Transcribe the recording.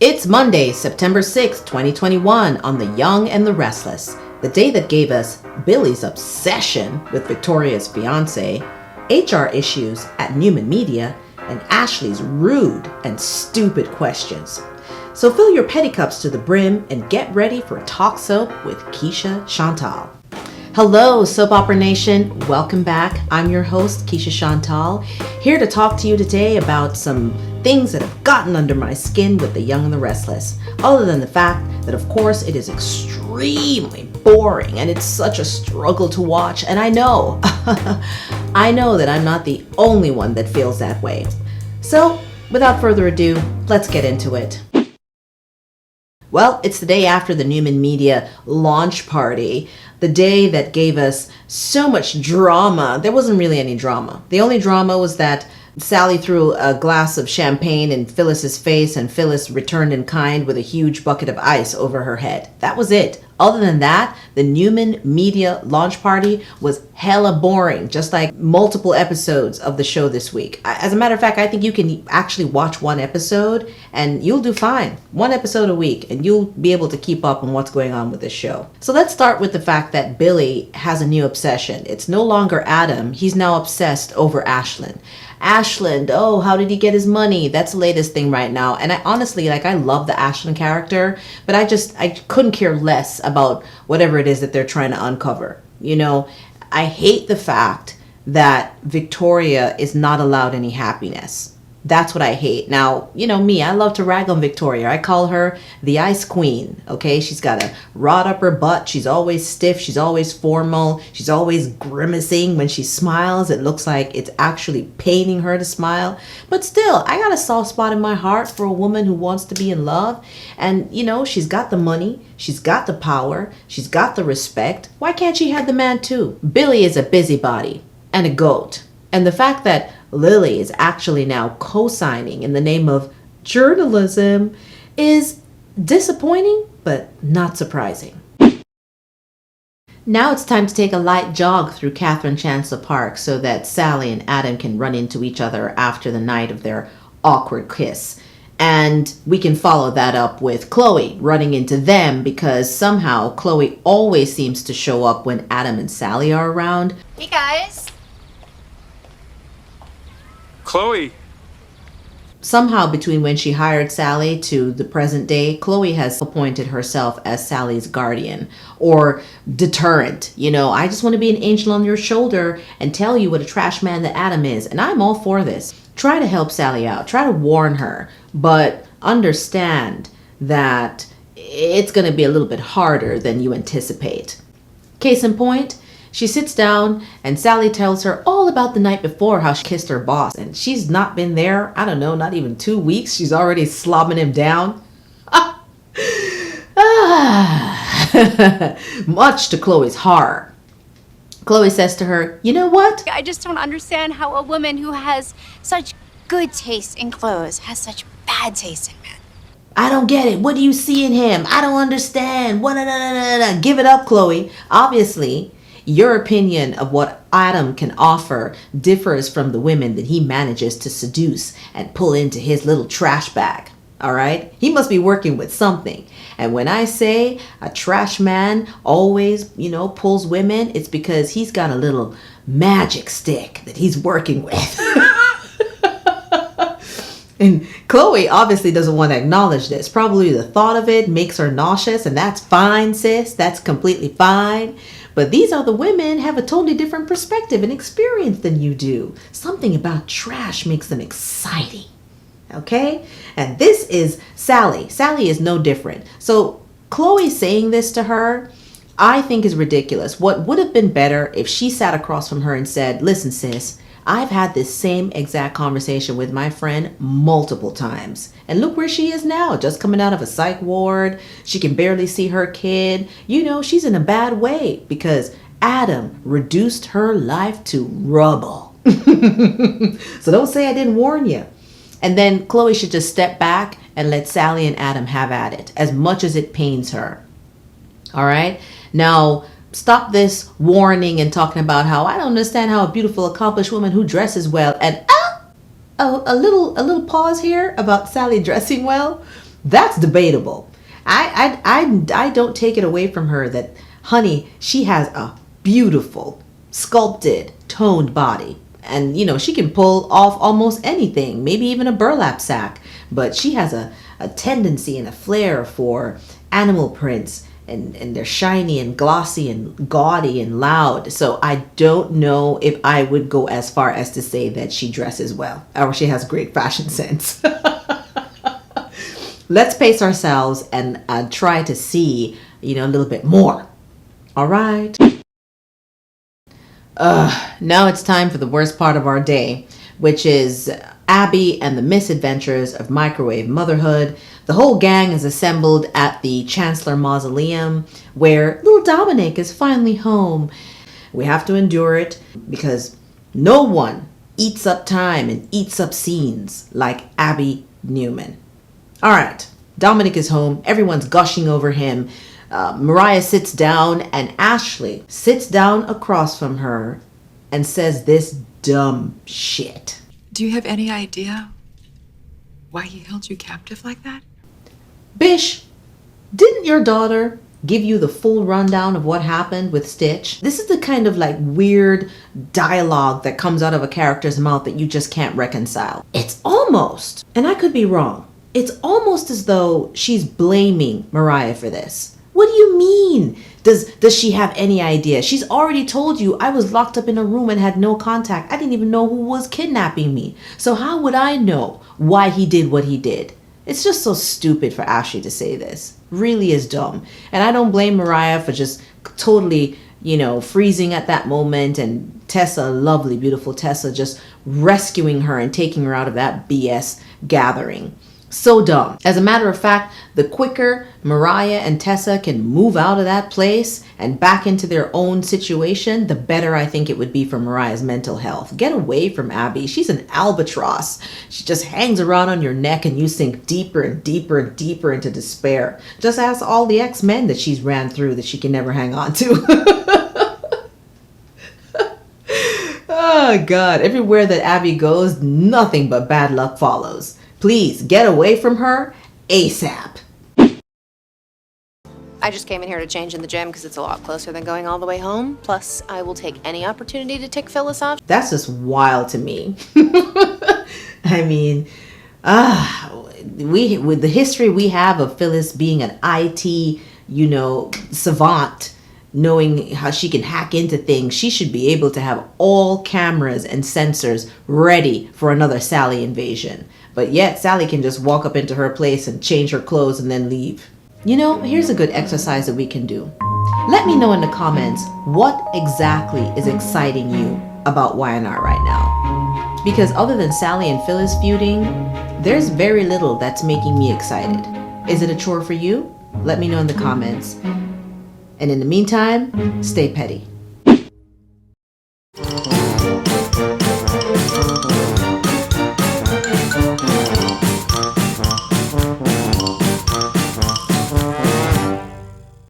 It's Monday, September 6th, 2021 on the Young and the Restless, the day that gave us Billy's obsession with Victoria's fiancé, HR issues at Newman Media, and Ashley's rude and stupid questions. So fill your petty cups to the brim and get ready for a talk soap with Keisha Chantal. Hello, Soap Opera Nation. Welcome back. I'm your host, Keisha Chantal, here to talk to you today about some things that have gotten under my skin with the Young and the Restless, other than the fact that, of course, it is extremely boring and it's such a struggle to watch. And I know, I know that I'm not the only one that feels that way. So, without further ado, let's get into it. Well, it's the day after the Newman Media launch party, the day that gave us so much drama. There wasn't really any drama. The only drama was that Sally threw a glass of champagne in Phyllis's face and Phyllis returned in kind with a huge bucket of ice over her head. That was it. Other than that, the Newman Media launch party was hella boring, just like multiple episodes of the show this week. As a matter of fact, I think you can actually watch one episode and you'll do fine. One episode a week and you'll be able to keep up on what's going on with this show. So let's start with the fact that Billy has a new obsession. It's no longer Adam. He's now obsessed over Ashland. Ashland, oh, how did he get his money? That's the latest thing right now. And I honestly, I love the Ashland character, but I couldn't care less about whatever it is that they're trying to uncover. You know, I hate the fact that Victoria is not allowed any happiness. That's what I hate. Now, you know me, I love to rag on Victoria. I call her the ice queen, okay? She's got a rod up her butt. She's always stiff. She's always formal. She's always grimacing. When she smiles, it looks like it's actually paining her to smile. But still, I got a soft spot in my heart for a woman who wants to be in love. And, you know, she's got the money. She's got the power. She's got the respect. Why can't she have the man too? Billy is a busybody and a goat. And the fact that Lily is actually now co-signing in the name of journalism is disappointing, but not surprising. Now it's time to take a light jog through Catherine Chancellor Park so that Sally and Adam can run into each other after the night of their awkward kiss. And we can follow that up with Chloe running into them because somehow Chloe always seems to show up when Adam and Sally are around. Hey guys. Chloe. Somehow between when she hired Sally to the present day, Chloe has appointed herself as Sally's guardian or deterrent. You know, I just want to be an angel on your shoulder and tell you what a trash man that Adam is. And I'm all for this. Try to help Sally out. Try to warn her. But understand that it's going to be a little bit harder than you anticipate. Case in point, she sits down and Sally tells her all about the night before, how she kissed her boss. And she's not been there, I don't know, not even 2 weeks. She's already slobbing him down. Much to Chloe's horror. Chloe says to her, you know what? I just don't understand how a woman who has such good taste in clothes has such bad taste in men. I don't get it. What do you see in him? I don't understand. Give it up, Chloe. Obviously, your opinion of what Adam can offer differs from the women that he manages to seduce and pull into his little trash bag. All right? He must be working with something. And when I say a trash man always, pulls women, it's because he's got a little magic stick that he's working with. And Chloe obviously doesn't want to acknowledge this. Probably the thought of it makes her nauseous, and that's fine, sis. That's completely fine. But these other women have a totally different perspective and experience than you do. Something about trash makes them exciting. Okay? And this is Sally. Sally is no different. So Chloe saying this to her, I think is ridiculous. What would have been better if she sat across from her and said, listen, sis, I've had this same exact conversation with my friend multiple times. And look where she is now, just coming out of a psych ward. She can barely see her kid. She's in a bad way because Adam reduced her life to rubble. So don't say I didn't warn you. And then Chloe should just step back and let Sally and Adam have at it, as much as it pains her. All right? Now, stop this warning and talking about how I don't understand how a beautiful, accomplished woman who dresses well, and a little pause here about Sally dressing well. That's debatable. I don't take it away from her that, honey, she has a beautiful, sculpted, toned body. And, you know, she can pull off almost anything, maybe even a burlap sack. But she has a tendency and a flair for animal prints. And they're shiny and glossy and gaudy and loud. So I don't know if I would go as far as to say that she dresses well or she has great fashion sense. Let's pace ourselves and try to see, you know, a little bit more. All right. Now it's time for the worst part of our day, which is Abby and the misadventures of microwave motherhood. The whole gang is assembled at the Chancellor Mausoleum, where little Dominic is finally home. We have to endure it because no one eats up time and eats up scenes like Abby Newman. All right, Dominic is home. Everyone's gushing over him. Mariah sits down and Ashley sits down across from her and says this dumb shit. Do you have any idea why he held you captive like that? Bish, didn't your daughter give you the full rundown of what happened with Stitch? This is the kind of like weird dialogue that comes out of a character's mouth that you just can't reconcile. It's almost, and I could be wrong, it's almost as though she's blaming Mariah for this. What do you mean? Does she have any idea? She's already told you I was locked up in a room and had no contact. I didn't even know who was kidnapping me. So how would I know why he did what he did? It's just so stupid for Ashley to say this. Really is dumb. And I don't blame Mariah for just totally, you know, freezing at that moment, and Tessa, lovely, beautiful Tessa, just rescuing her and taking her out of that BS gathering. So dumb. As a matter of fact, the quicker Mariah and Tessa can move out of that place and back into their own situation, the better I think it would be for Mariah's mental health. Get away from Abby. She's an albatross. She just hangs around on your neck and you sink deeper and deeper and deeper into despair. Just ask all the ex-men that she's ran through that she can never hang on to. Oh God, everywhere that Abby goes, nothing but bad luck follows. Please get away from her ASAP. I just came in here to change in the gym because it's a lot closer than going all the way home. Plus, I will take any opportunity to tick Phyllis off. That's just wild to me. I mean, with the history we have of Phyllis being an IT, you know, savant, knowing how she can hack into things, she should be able to have all cameras and sensors ready for another Sally invasion. But yet Sally can just walk up into her place and change her clothes and then leave. You know, here's a good exercise that we can do. Let me know in the comments what exactly is exciting you about Y&R right now. Because other than Sally and Phyllis feuding, there's very little that's making me excited. Is it a chore for you? Let me know in the comments. And in the meantime, stay petty.